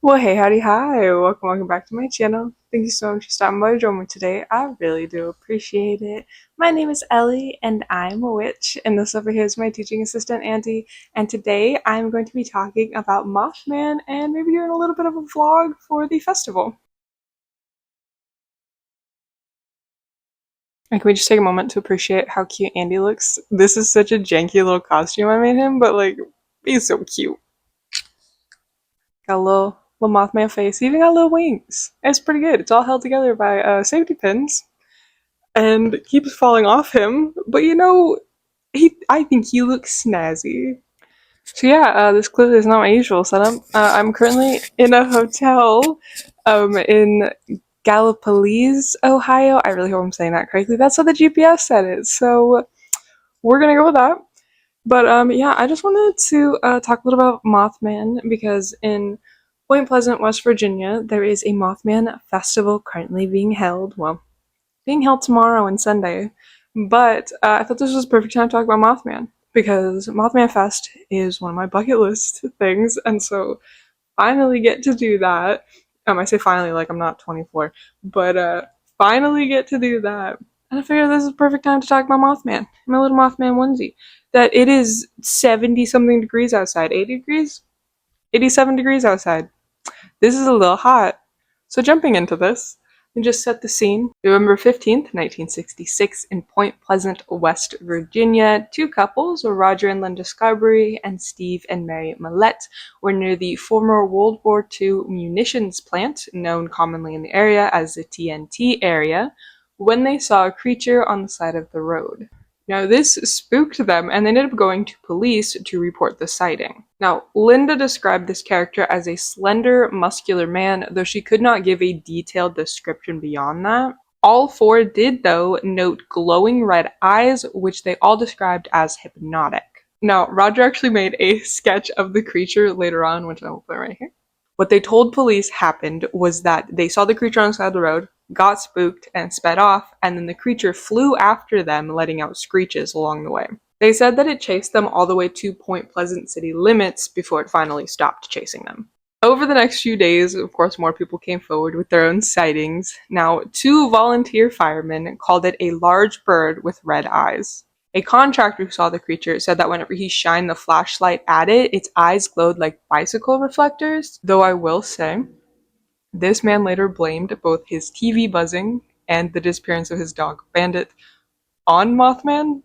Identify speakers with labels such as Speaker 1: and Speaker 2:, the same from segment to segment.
Speaker 1: Well, hey, howdy, hi. Welcome back to my channel. Thank you so much for stopping by joining me today. I really do appreciate it. My name is Ellie, and I'm a witch, and this over here is my teaching assistant, Auntie. And today I'm going to be talking about Mothman and maybe doing a little bit of a vlog for the festival. And can we just take a moment to appreciate how cute Andy looks? This is such a janky little costume I made him, but like, he's so cute. Got a little Mothman face. He even got little wings. It's pretty good. It's all held together by safety pins and keeps falling off him. But you know, I think he looks snazzy. So yeah, this clearly is not my usual setup. I'm currently in a hotel in Gallipolis, Ohio. I really hope I'm saying that correctly. That's how the GPS said it. So we're gonna go with that. But yeah, I just wanted to talk a little about Mothman because in Point Pleasant, West Virginia, there is a Mothman festival currently being held. Well, being held tomorrow and Sunday. But I thought this was the perfect time to talk about Mothman because Mothman Fest is one of my bucket list things, and so finally get to do that. I say finally like I'm not 24, but finally get to do that. And I figured this is the perfect time to talk about Mothman. My little Mothman onesie. That it is 70 something degrees outside. 80 degrees? 87 degrees outside. This is a little hot. So jumping into this, and just set the scene. November 15th, 1966, in Point Pleasant, West Virginia, two couples, Roger and Linda Scarberry and Steve and Mary Millette, were near the former World War II munitions plant, known commonly in the area as the TNT area, when they saw a creature on the side of the road. Now, this spooked them, and they ended up going to police to report the sighting. Now, Linda described this character as a slender, muscular man, though she could not give a detailed description beyond that. All four did, though, note glowing red eyes, which they all described as hypnotic. Now, Roger actually made a sketch of the creature later on, which I will put right here. What they told police happened was that they saw the creature on the side of the road, got spooked, and sped off, and then the creature flew after them, letting out screeches along the way. They said that it chased them all the way to Point Pleasant city limits before it finally stopped chasing them. Over the next few days, of course, more people came forward with their own sightings. Now, two volunteer firemen called it a large bird with red eyes. A contractor who saw the creature said that whenever he shined the flashlight at it, its eyes glowed like bicycle reflectors, though I will say, this man later blamed both his TV buzzing and the disappearance of his dog, Bandit, on Mothman.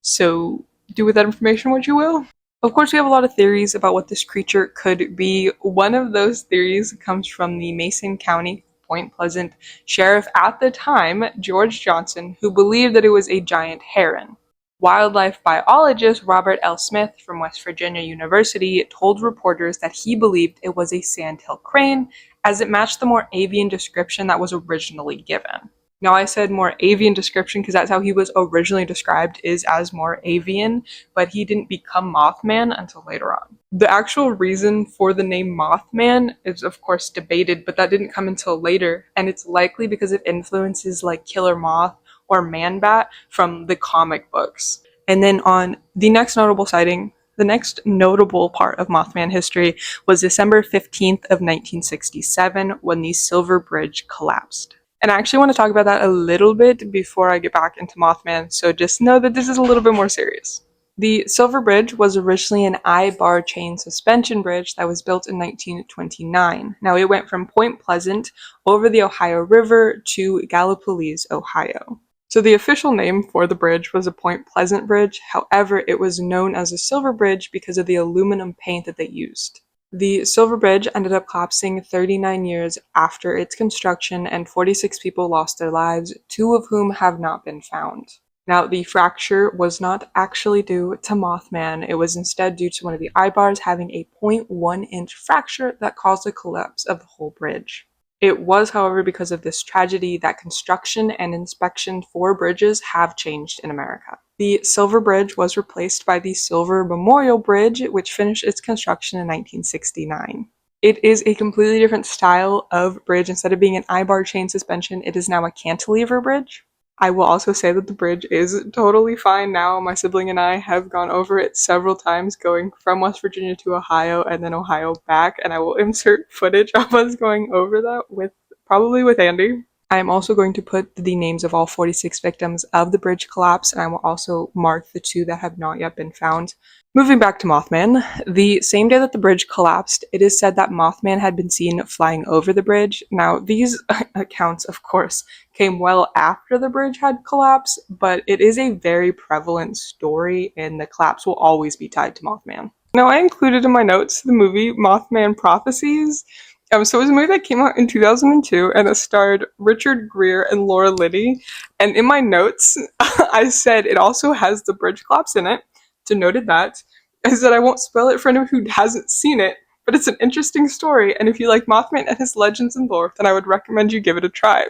Speaker 1: So, do with that information what you will. Of course, we have a lot of theories about what this creature could be. One of those theories comes from the Mason County, Point Pleasant sheriff at the time, George Johnson, who believed that it was a giant heron. Wildlife biologist Robert L. Smith from West Virginia University told reporters that he believed it was a sandhill crane, as it matched the more avian description that was originally given. Now, I said more avian description because that's how he was originally described, is as more avian, but he didn't become Mothman until later on. The actual reason for the name Mothman is, of course, debated, but that didn't come until later, and it's likely because of influences like Killer Moth or Man-Bat from the comic books. And then on the next notable sighting, the next notable part of Mothman history was December 15th of 1967 when the Silver Bridge collapsed. And I actually want to talk about that a little bit before I get back into Mothman, so just know that this is a little bit more serious. The Silver Bridge was originally an I-bar chain suspension bridge that was built in 1929. Now, it went from Point Pleasant over the Ohio River to Gallipolis, Ohio. So the official name for the bridge was a Point Pleasant Bridge, however, it was known as a Silver Bridge because of the aluminum paint that they used. The Silver Bridge ended up collapsing 39 years after its construction, and 46 people lost their lives, 2 of whom have not been found. Now, the fracture was not actually due to Mothman, it was instead due to one of the eye-bars having a 0.1-inch fracture that caused the collapse of the whole bridge. It was, however, because of this tragedy that construction and inspection for bridges have changed in America. The Silver Bridge was replaced by the Silver Memorial Bridge, which finished its construction in 1969. It is a completely different style of bridge. Instead of being an I-bar chain suspension, it is now a cantilever bridge. I will also say that the bridge is totally fine now. My sibling and I have gone over it several times, going from West Virginia to Ohio and then Ohio back, and I will insert footage of us going over that probably with Andy. I am also going to put the names of all 46 victims of the bridge collapse, and I will also mark the 2 that have not yet been found. Moving back to Mothman, the same day that the bridge collapsed, it is said that Mothman had been seen flying over the bridge. Now, these accounts, of course, came well after the bridge had collapsed, but it is a very prevalent story, and the collapse will always be tied to Mothman. Now, I included in my notes the movie Mothman Prophecies. So it was a movie that came out in 2002, and it starred Richard Gere and Laura Linney. And in my notes, I said it also has the bridge collapse in it. Denoted that. I said I won't spoil it for anyone who hasn't seen it, but it's an interesting story, and if you like Mothman and his legends and lore, then I would recommend you give it a try.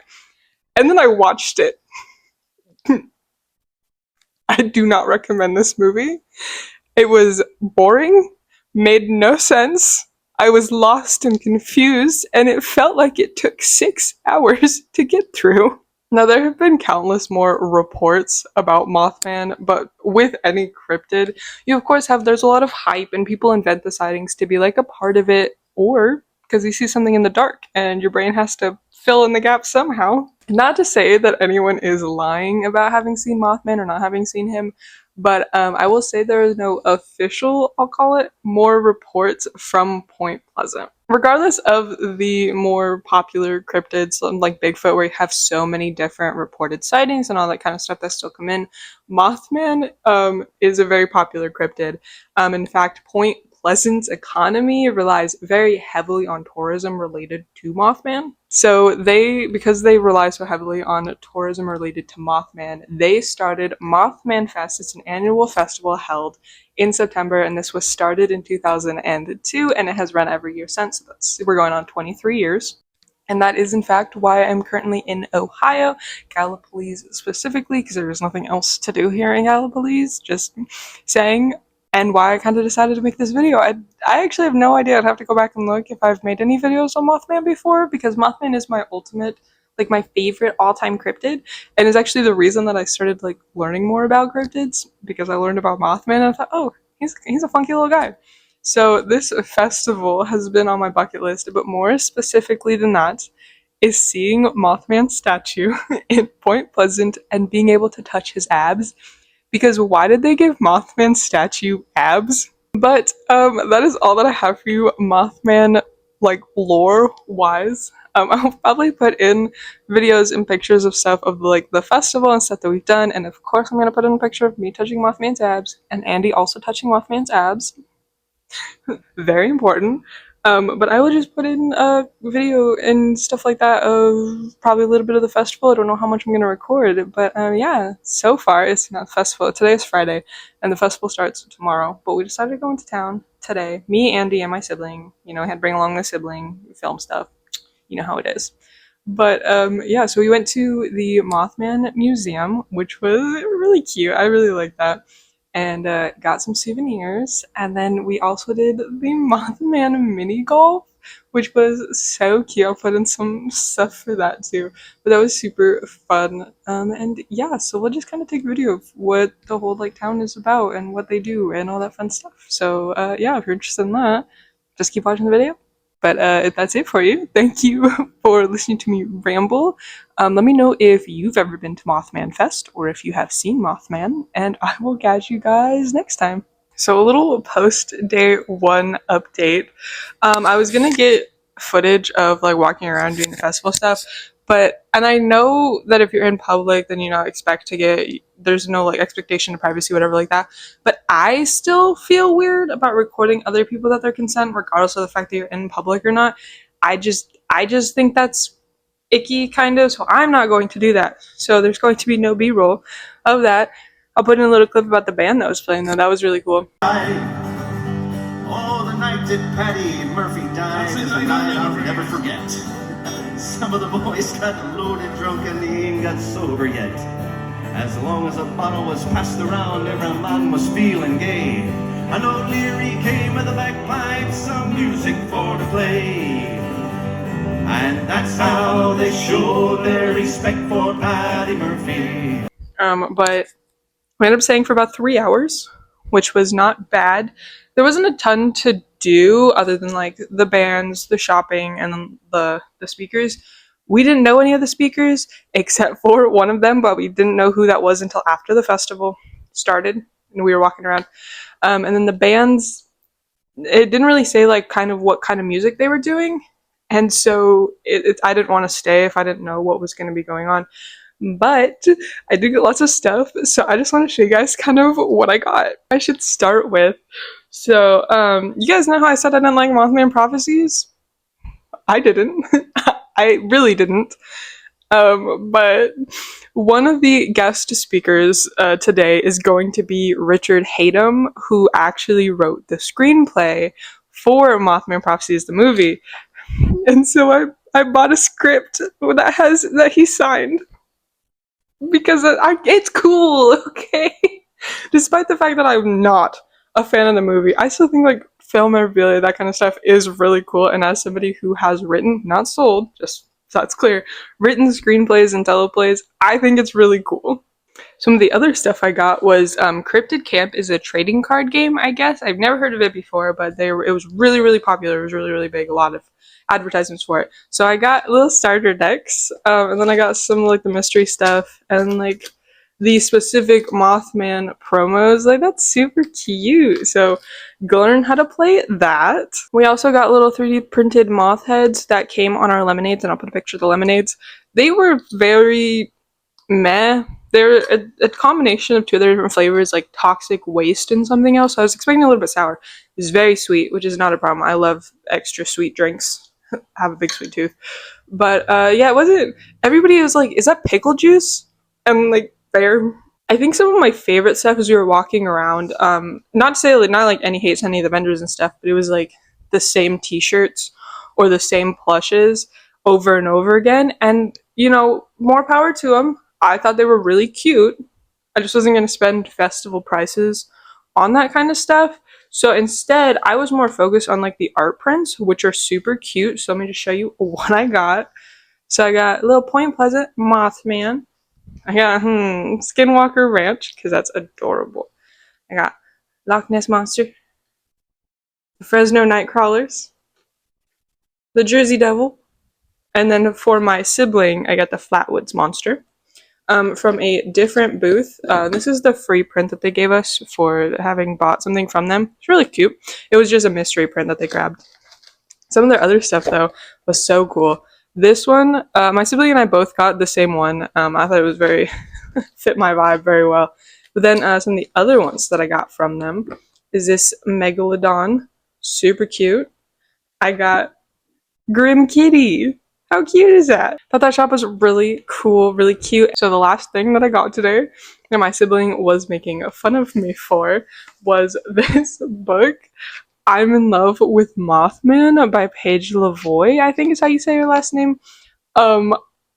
Speaker 1: And then I watched it. I do not recommend this movie. It was boring, made no sense. I was lost and confused, and it felt like it took 6 hours to get through. Now, there have been countless more reports about Mothman, but with any cryptid, you of course there's a lot of hype and people invent the sightings to be like a part of it, or because you see something in the dark and your brain has to fill in the gaps somehow. Not to say that anyone is lying about having seen Mothman or not having seen him, but I will say there is no official, I'll call it, more reports from Point Pleasant. Regardless of the more popular cryptids like Bigfoot, where you have so many different reported sightings and all that kind of stuff that still come in, Mothman is a very popular cryptid. In fact, Point Pleasant's economy relies very heavily on tourism related to Mothman. So because they rely so heavily on tourism related to Mothman, they started Mothman Fest. It's an annual festival held in September, and this was started in 2002, and it has run every year since. We're going on 23 years. And that is, in fact, why I'm currently in Ohio, Gallipolis specifically, because there is nothing else to do here in Gallipolis, just saying. And why I kind of decided to make this video. I actually have no idea. I'd have to go back and look if I've made any videos on Mothman before, because Mothman is my ultimate, like my favorite all-time cryptid, and is actually the reason that I started like learning more about cryptids, because I learned about Mothman and I thought, oh, he's a funky little guy. So this festival has been on my bucket list, but more specifically than that is seeing Mothman's statue in Point Pleasant and being able to touch his abs. Because why did they give Mothman's statue abs? But that is all that I have for you Mothman, like, lore-wise. I'll probably put in videos and pictures of stuff of like the festival and stuff that we've done, and of course I'm gonna put in a picture of me touching Mothman's abs, and Andy also touching Mothman's abs. Very important. But I will just put in a video and stuff like that of probably a little bit of the festival. I don't know how much I'm going to record, but yeah, so far it's not festival. Today is Friday, and the festival starts tomorrow, but we decided to go into town today. Me, Andy, and my sibling. You know, I had to bring along the sibling, film stuff. You know how it is. But yeah, so we went to the Mothman Museum, which was really cute. I really liked that. And got some souvenirs, and then we also did the Mothman mini golf, which was so cute. I'll put in some stuff for that too, but that was super fun. And yeah, so we'll just kind of take a video of what the whole like town is about and what they do and all that fun stuff. So yeah, if you're interested in that, just keep watching the video. But that's it for you. Thank you for listening to me ramble. Let me know if you've ever been to Mothman Fest or if you have seen Mothman, and I will catch you guys next time. So a little post-day 1 update. I was gonna get footage of like walking around doing the festival stuff, and I know that if you're in public, then you know expect to get, there's no like expectation of privacy, whatever like that. But I still feel weird about recording other people without their consent, regardless of the fact that you're in public or not. I just think that's icky, kind of. So I'm not going to do that. So there's going to be no B-roll of that. I'll put in a little clip about the band that was playing though. That was really cool.
Speaker 2: Oh, the night that Patty Murphy died is a night I'll never forget. Some of the boys got loaded drunk and they ain't got sober yet. As long as a bottle was passed around, every man was feeling gay. An O'Leary came with a bagpipe, some music for to play. And that's how they showed their respect for Paddy Murphy.
Speaker 1: But we ended up staying for about 3 hours, which was not bad. There wasn't a ton to do other than like the bands, the shopping, and then the speakers. We didn't know any of the speakers except for one of them, but we didn't know who that was until after the festival started and we were walking around. And then the bands, it didn't really say like kind of what kind of music they were doing, and so I didn't want to stay if I didn't know what was going to be going on. But I did get lots of stuff, so I just want to show you guys kind of what I got. I should start with, so you guys know how I said I didn't like Mothman prophecies? I didn't. I really didn't. But one of the guest speakers today is going to be Richard Hatem, who actually wrote the screenplay for Mothman Prophecies, the movie. And so I bought a script that he signed because it's cool, okay? Despite the fact that I'm not a fan of the movie, I still think like film memorabilia, that kind of stuff is really cool. And as somebody who has written, not sold, just so that's clear, written screenplays and teleplays, I think it's really cool. Some of the other stuff I got was Cryptid Camp is a trading card game, I guess. I've never heard of it before, but it was really, really popular. It was really, really big. A lot of advertisements for it. So I got little starter decks, and then I got some like the mystery stuff and like the specific Mothman promos. Like, that's super cute. So go learn how to play that. We also got little 3D printed moth heads that came on our lemonades, and I'll put a picture of the lemonades. They were very meh. They're a combination of two other different flavors, like toxic waste and something else. I was expecting a little bit sour. It's very sweet, which is not a problem. I love extra sweet drinks. I have a big sweet tooth. But yeah, it wasn't. Everybody was like, is that pickle juice? And like, fair. I think some of my favorite stuff as we were walking around, not to say like, not like any hate to any of the vendors and stuff, but it was like the same t-shirts or the same plushes over and over again. And, you know, more power to them. I thought they were really cute. I just wasn't going to spend festival prices on that kind of stuff. So instead, I was more focused on like the art prints, which are super cute. So let me just show you what I got. So I got a little Point Pleasant Mothman. I got Skinwalker Ranch, because that's adorable. I got Loch Ness Monster, the Fresno Nightcrawlers, the Jersey Devil, and then for my sibling, I got the Flatwoods Monster. From a different booth. This is the free print that they gave us for having bought something from them. It's really cute. It was just a mystery print that they grabbed. Some of their other stuff, though, was so cool. This one, my sibling and I both got the same one. I thought it was very, fit my vibe very well. But then some of the other ones that I got from them is this Megalodon. Super cute. I got Grim Kitty. How cute is that? Thought that shop was really cool, really cute. So the last thing that I got today that my sibling was making fun of me for was this book, I'm in Love with Mothman by Paige Lavoie, I think is how you say her last name.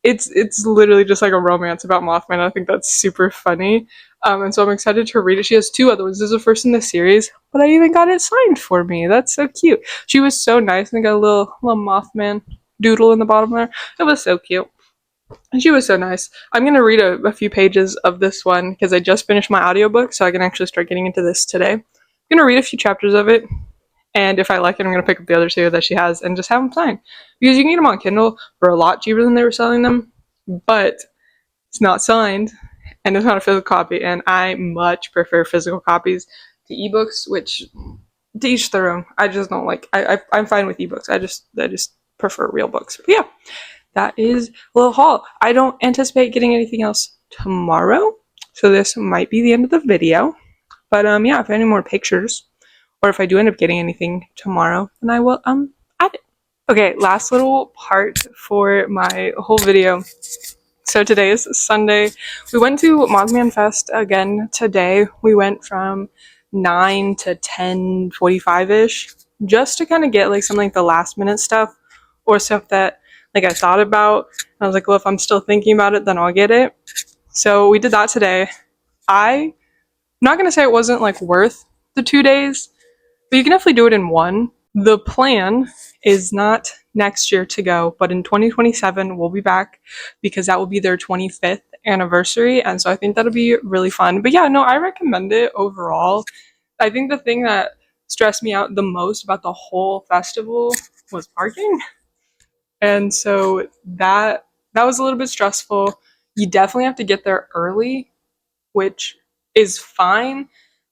Speaker 1: It's literally just like a romance about Mothman. I think that's super funny. And so I'm excited to read it. She has two other ones. This is the first in the series, but I even got it signed for me. That's so cute. She was so nice, and I got a little Mothman doodle in the bottom there. It was so cute. And she was so nice. I'm going to read a few pages of this one because I just finished my audiobook, so I can actually start getting into this today. I'm going to read a few chapters of it, and if I like it, I'm going to pick up the other two that she has and just have them signed. Because you can get them on Kindle for a lot cheaper than they were selling them, but it's not signed, and it's not a physical copy, and I much prefer physical copies to ebooks, which to each their own. I just don't like, I'm fine with ebooks. I just prefer real books. But yeah, that is a little haul. I don't anticipate getting anything else tomorrow, so this might be the end of the video. But yeah, if I have any more pictures, or if I do end up getting anything tomorrow, then I will add it. Okay, last little part for my whole video. So today is Sunday. We went to Mothman Fest again today. We went from 9 to 10:45-ish, just to kind of get like some like the last minute stuff, or stuff that like I thought about. I was like, well, if I'm still thinking about it, then I'll get it. So we did that today. I'm not gonna say it wasn't like worth the 2 days, but you can definitely do it in one. The plan is not next year to go, but in 2027 we'll be back because that will be their 25th anniversary, and so I think that'll be really fun. But yeah, no, I recommend it overall. I think the thing that stressed me out the most about the whole festival was parking. And so that was a little bit stressful. You definitely have to get there early, which is fine,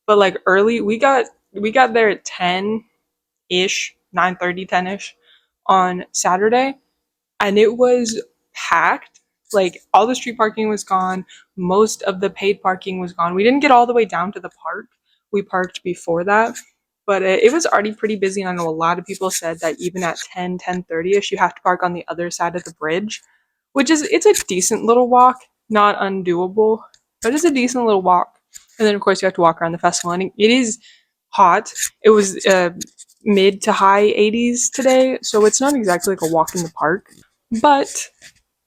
Speaker 1: but like early, we got there at 10-ish, 9:30, 10-ish on Saturday, and it was packed. Like all the street parking was gone, most of the paid parking was gone. We didn't get all the way down to the park. We parked before that, but it was already pretty busy, and I know a lot of people said that even at 10, 10:30ish, you have to park on the other side of the bridge, which is it's a decent little walk, not undoable, but it's a decent little walk. And then of course you have to walk around the festival, and it is hot. It was mid to high 80s today, so it's not exactly like a walk in the park, but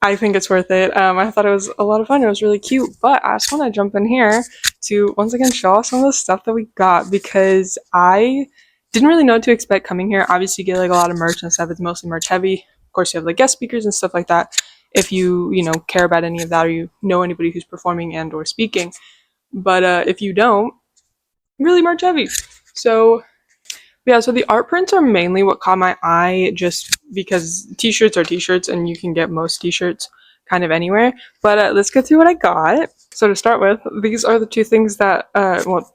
Speaker 1: I think it's worth it. I thought it was a lot of fun. It was really cute, but I just want to jump in here to once again show off some of the stuff that we got because I didn't really know what to expect coming here. Obviously, you get like a lot of merch and stuff. It's mostly merch heavy. Of course, you have like guest speakers and stuff like that. If you know care about any of that or you know anybody who's performing and or speaking, but if you don't, really merch heavy. So yeah, so the art prints are mainly what caught my eye just because t-shirts are t-shirts and you can get most t-shirts kind of anywhere. But let's get through what I got. So to start with, these are the two things that,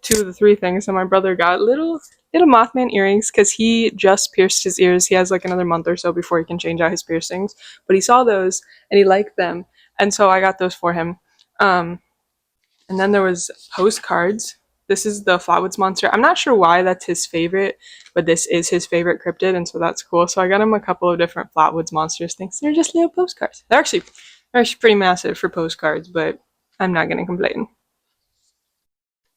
Speaker 1: two of the three things that my brother got. Little Mothman earrings because he just pierced his ears. He has like another month or so before he can change out his piercings. But he saw those and he liked them. And so I got those for him. And then there was postcards. This is the Flatwoods Monster. I'm not sure why that's his favorite, but this is his favorite cryptid, and so that's cool. So I got him a couple of different Flatwoods Monsters things. They're just little postcards. They're actually pretty massive for postcards, but I'm not gonna complain.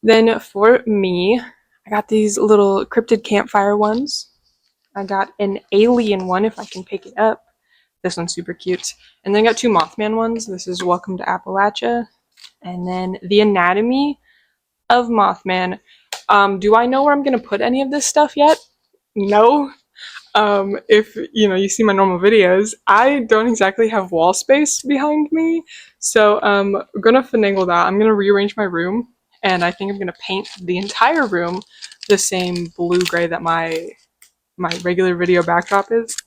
Speaker 1: Then for me, I got these little cryptid campfire ones. I got an alien one, if I can pick it up. This one's super cute. And then I got two Mothman ones. This is Welcome to Appalachia. And then the anatomy of Mothman. Do I know where I'm gonna put any of this stuff yet? No. If you see my normal videos, I don't exactly have wall space behind me, so I'm gonna finagle that. I'm gonna rearrange my room, and I think I'm gonna paint the entire room the same blue-gray that my regular video backdrop is,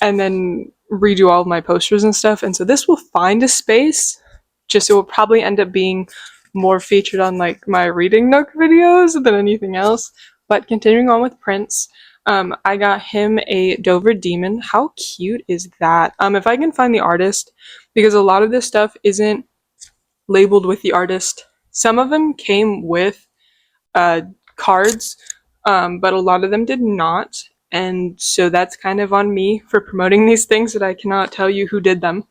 Speaker 1: and then redo all of my posters and stuff. And so this will find a space. Just it will probably end up being more featured on like my reading nook videos than anything else. But continuing on with prints, I got him a Dover Demon. How cute is that? If I can find the artist, because a lot of this stuff isn't labeled with the artist. Some of them came with cards, but a lot of them did not. And so that's kind of on me for promoting these things that I cannot tell you who did them.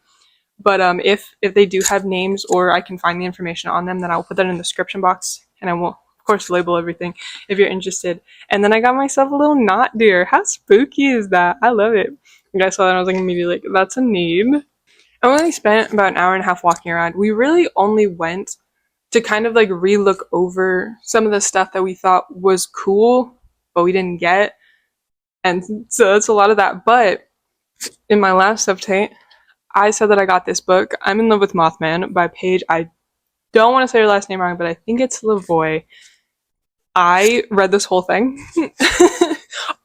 Speaker 1: But if they do have names or I can find the information on them, then I'll put that in the description box, and I will, of course, label everything if you're interested. And then I got myself a little knot deer. How spooky is that? I love it. You guys saw that, and I was like immediately like, that's a need. I only spent about an hour and a half walking around. We really only went to kind of like re-look over some of the stuff that we thought was cool, but we didn't get. And so that's a lot of that. But in my last update, I said that I got this book, I'm in Love with Mothman, by Paige. I don't want to say her last name wrong, but I think it's Lavoie. I read this whole thing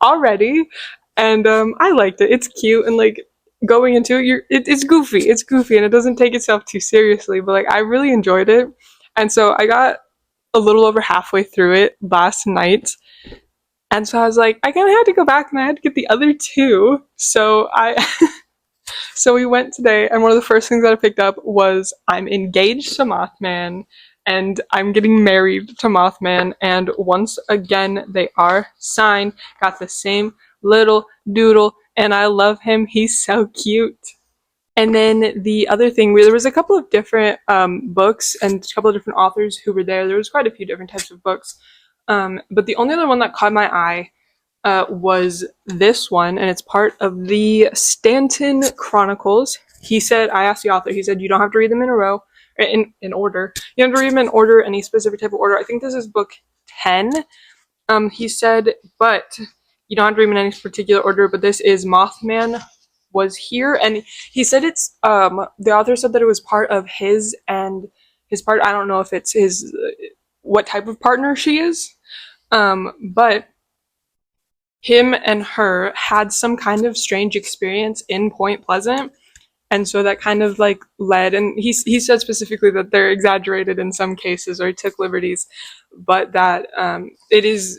Speaker 1: already, and I liked it. It's cute, and like going into it, it's goofy. It's goofy, and it doesn't take itself too seriously. But like I really enjoyed it, and so I got a little over halfway through it last night, and so I was like, I kind of had to go back and I had to get the other two. So So we went today, and one of the first things that I picked up was I'm engaged to Mothman, and I'm getting married to Mothman, and once again, they are signed. Got the same little doodle, and I love him. He's so cute. And then the other thing, there was a couple of different books and a couple of different authors who were there. There was quite a few different types of books, but the only other one that caught my eye was this one, and it's part of the Stanton Chronicles. He said, I asked the author, he said, you don't have to read them in a row, in order. You don't have to read them in order, any specific type of order. I think this is book 10. He said, but You don't have to read them in any particular order, but this is Mothman was here, and he said it's the author said that it was part of his and his part. I don't know if it's his what type of partner she is, but him and her had some kind of strange experience in Point Pleasant, and so that kind of like led, and he said specifically that they're exaggerated in some cases or he took liberties, but that it is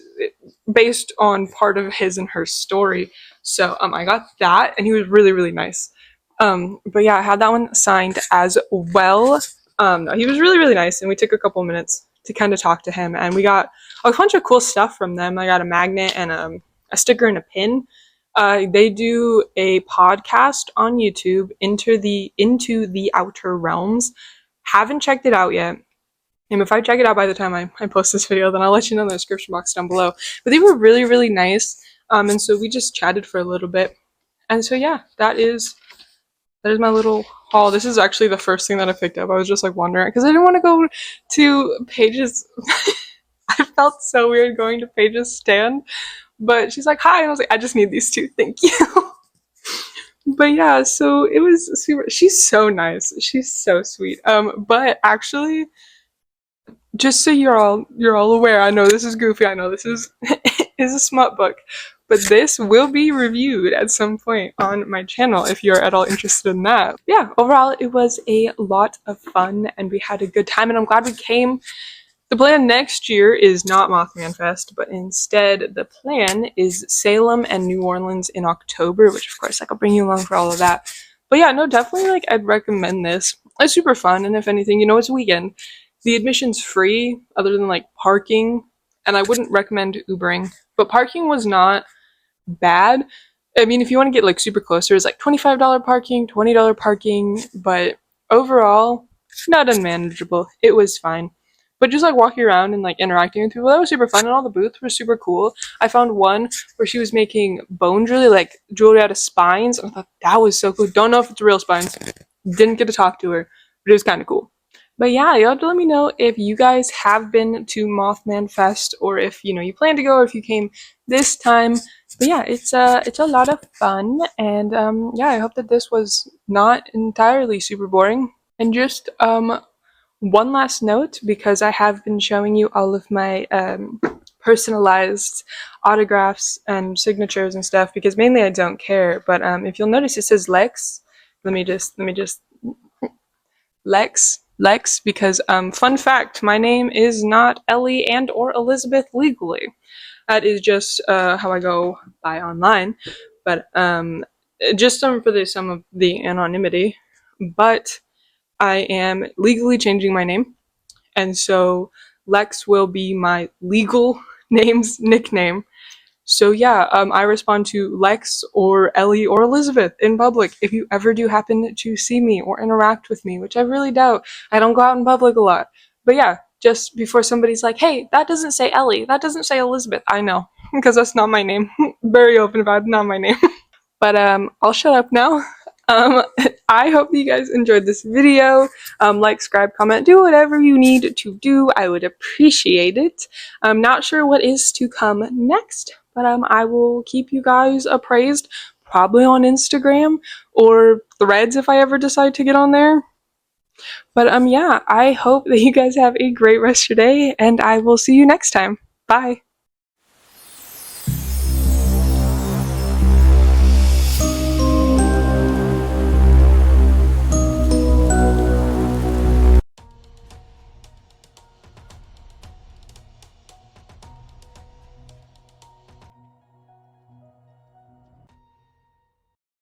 Speaker 1: based on part of his and her story. So I got that, and he was really, really nice. But yeah, I had that one signed as well. He was really, really nice, and we took a couple minutes to kind of talk to him, and we got a bunch of cool stuff from them. I got a magnet and a sticker and a pin. They do a podcast on YouTube, Into the Outer Realms. Haven't checked it out yet. And if I check it out by the time I post this video, then I'll let you know in the description box down below. But they were really, really nice. And so we just chatted for a little bit. And so yeah, that is my little haul. This is actually the first thing that I picked up. I was just like wondering because I didn't want to go to Paige's. I felt so weird going to Paige's stand. But she's like, hi, and I was like, I just need these two, thank you. But yeah, so it was super. She's so nice. She's so sweet. But actually, just so you're all aware, I know this is goofy. I know this is is a smut book, but this will be reviewed at some point on my channel if you're at all interested in that. Yeah, overall, it was a lot of fun, and we had a good time, and I'm glad we came. The plan next year is not Mothman Fest, but instead the plan is Salem and New Orleans in October, which of course like I'll bring you along for all of that. But yeah, no, definitely like I'd recommend this. It's super fun, and if anything, you know, it's a weekend. The admission's free, other than like parking, and I wouldn't recommend Ubering, but parking was not bad. I mean, if you want to get like super close, there's like $25 parking, $20 parking, but overall, not unmanageable. It was fine. But just like walking around and like interacting with people, that was super fun, and all the booths were super cool. I found one where she was making bone jewelry, like jewelry out of spines, and I thought that was so cool. Don't know if it's real spines. Didn't get to talk to her, but it was kind of cool. But yeah, you'll have to let me know if you guys have been to Mothman Fest, or if you know you plan to go, or if you came this time. But yeah, it's a lot of fun, and yeah, I hope that this was not entirely super boring. And just one last note, because I have been showing you all of my personalized autographs and signatures and stuff, because mainly I don't care, but if you'll notice it says Lex. Let me just Lex, because fun fact, my name is not Ellie and or Elizabeth legally. That is just how I go by online, but just for some of the anonymity, but I am legally changing my name, and so Lex will be my legal nickname. So yeah, I respond to Lex or Ellie or Elizabeth in public if you ever do happen to see me or interact with me, which I really doubt. I don't go out in public a lot. But yeah, just before somebody's like, hey, that doesn't say Ellie, that doesn't say Elizabeth. I know, because that's not my name. Very open about it, not my name. But I'll shut up now. I hope you guys enjoyed this video. Like, subscribe, comment, do whatever you need to do. I would appreciate it. I'm not sure what is to come next, but I will keep you guys appraised, probably on Instagram or Threads if I ever decide to get on there. But yeah, I hope that you guys have a great rest of your day, and I will see you next time. Bye!